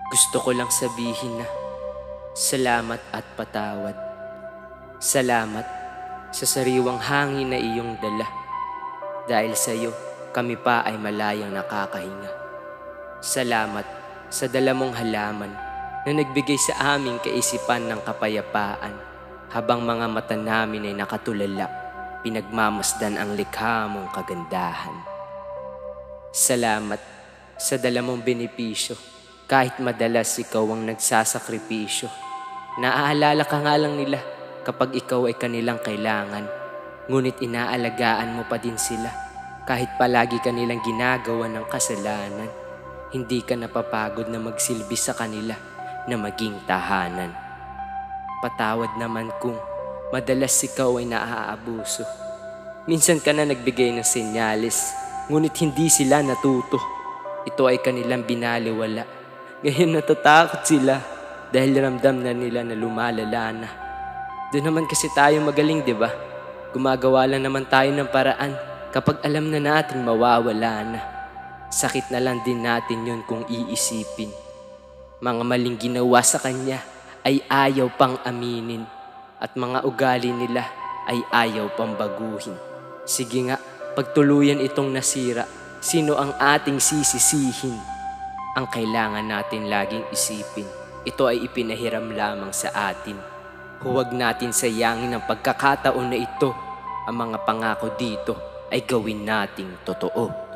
Gusto ko lang sabihin na salamat at patawad. Salamat sa sariwang hangin na iyong dala. Dahil sa iyo, kami pa ay malayang nakakahinga. Salamat sa dala mong halaman na nagbigay sa aming kaisipan ng kapayapaan. Habang mga mata namin ay nakatulala, pinagmamasdan ang likha mong kagandahan. Salamat sa dala mong benepisyo. Kahit madalas ikaw ang nagsasakripisyo, naaalala ka nga lang nila kapag ikaw ay kanilang kailangan. Ngunit inaalagaan mo pa din sila kahit palagi kanilang ginagawa ng kasalanan. Hindi ka napapagod na magsilbi sa kanila na maging tahanan. Patawad naman kung madalas ikaw ay naaabuso. Minsan ka na nagbigay ng senyales, ngunit hindi sila natuto. Ito ay kanilang binaliwala. Ngayon natatakot sila dahil ramdam na nila na lumalala na. Doon naman kasi tayo magaling, di ba? Gumagawa lang naman tayo ng paraan kapag alam na natin mawawala na. Sakit na lang din natin yun kung iisipin. Mga maling ginawa sa kanya ay ayaw pang aminin, at mga ugali nila ay ayaw pang baguhin. Sige nga, pagtuluyan itong nasira, sino ang ating sisisihin? Ang kailangan natin laging isipin, ito ay ipinahiram lamang sa atin. Huwag natin sayangin ang pagkakataon na ito. Ang mga pangako dito ay gawin nating totoo.